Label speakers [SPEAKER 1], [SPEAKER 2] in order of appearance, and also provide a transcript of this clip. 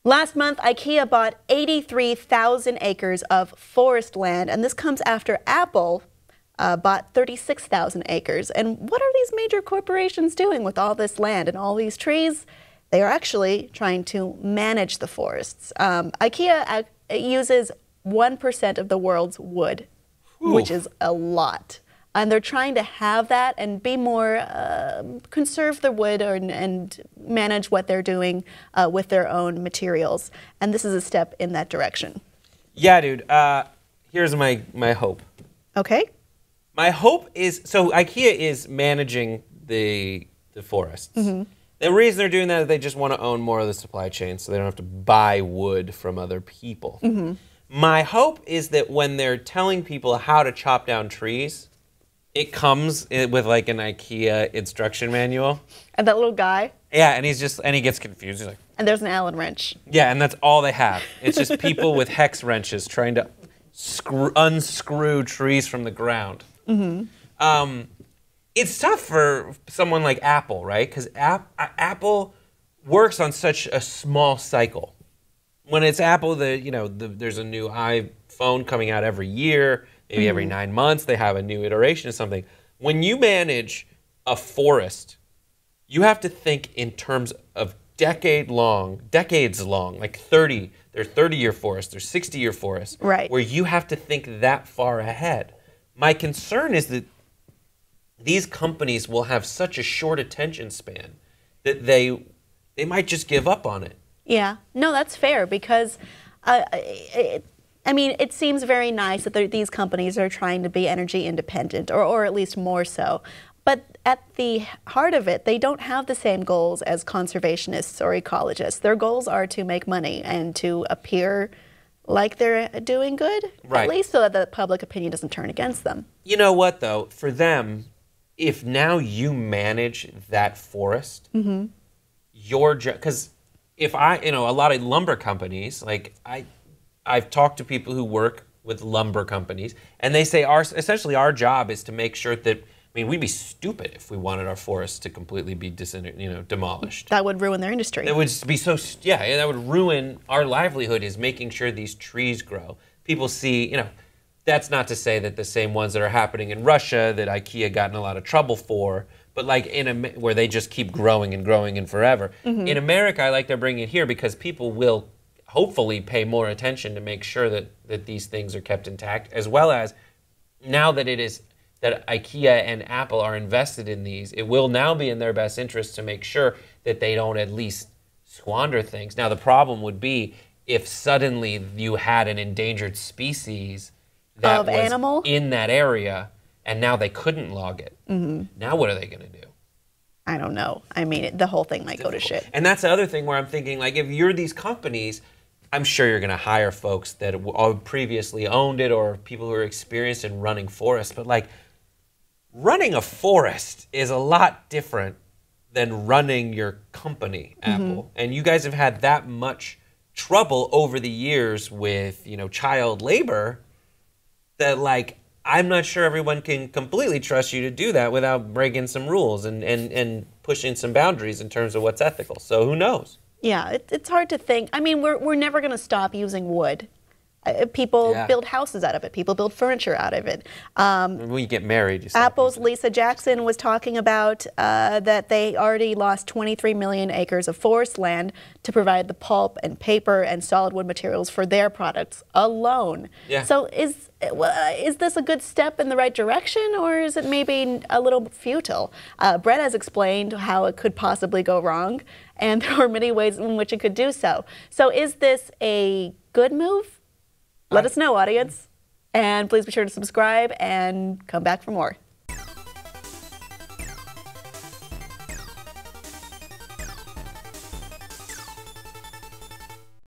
[SPEAKER 1] Last month, Ikea bought 83,000 acres of forest land, and this comes after Apple bought 36,000 acres. And what are these major corporations doing with all this land and all these trees? They are actually trying to manage the forests. Ikea uses 1% of the world's wood, which is a lot. And they're trying to have that and be more, conserve the wood and manage what they're doing with their own materials. And this is a step in that direction.
[SPEAKER 2] Yeah, dude. Here's my hope.
[SPEAKER 1] Okay.
[SPEAKER 2] My hope is, so Ikea is managing the forests. Mm-hmm. The reason they're doing that is they just want to own more of the supply chain so they don't have to buy wood from other people. Mm-hmm. My hope is that when they're telling people how to chop down trees, it comes with like an IKEA instruction manual. And that little guy? Yeah, and he gets confused. He's like, and there's an Allen wrench. Yeah, and that's all they have. It's just people with hex wrenches trying to unscrew trees from the ground. Mm-hmm. It's tough for someone like Apple, right? Because Apple works on such a small cycle. When it's Apple, there's a new iPhone coming out every year. Maybe every 9 months they have a new iteration of something. When you manage a forest, you have to think in terms of decades long, like 30. There's 30-year forests, there's 60-year forests, right? Where you have to think that far ahead. My concern is that these companies will have such a short attention span that they might just give up on it. Yeah, no, that's fair because. I mean, it seems very nice that these companies are trying to be energy independent, or at least more so. But at the heart of it, they don't have the same goals as conservationists or ecologists. Their goals are to make money and to appear like they're doing good, right, at least so that the public opinion doesn't turn against them. You know what, though? For them, if now you manage that forest, mm-hmm, your job, because if a lot of lumber companies, like I've talked to people who work with lumber companies, and they say essentially our job is to make sure that, we'd be stupid if we wanted our forests to completely be demolished. That would ruin their industry. That would be that would ruin our livelihood, is making sure these trees grow. People see, that's not to say that the same ones that are happening in Russia that IKEA got in a lot of trouble for, but like where they just keep growing and growing and forever. Mm-hmm. In America, I like they're bringing it here because people will hopefully pay more attention to make sure that these things are kept intact, as well as now that that IKEA and Apple are invested in these, it will now be in their best interest to make sure that they don't at least squander things. Now, the problem would be if suddenly you had an endangered species that was in that area and now they couldn't log it. Mm-hmm. Now what are they going to do? I don't know. The whole thing might go to shit. And that's the other thing where I'm thinking, like, if you're these companies, I'm sure you're going to hire folks that previously owned it or people who are experienced in running forests. But, like, running a forest is a lot different than running your company, Apple. Mm-hmm. And you guys have had that much trouble over the years with, child labor that, like, I'm not sure everyone can completely trust you to do that without breaking some rules and pushing some boundaries in terms of what's ethical. So who knows? Yeah, it's hard to think. We're never going to stop using wood. People build houses out of it. People build furniture out of it. When you get married, Apple's Lisa Jackson was talking about that they already lost 23 million acres of forest land to provide the pulp and paper and solid wood materials for their products alone. Yeah. So is this a good step in the right direction, or is it maybe a little futile? Brett has explained how it could possibly go wrong, and there are many ways in which it could do so. So is this a good move? Let us know, audience. And please be sure to subscribe and come back for more.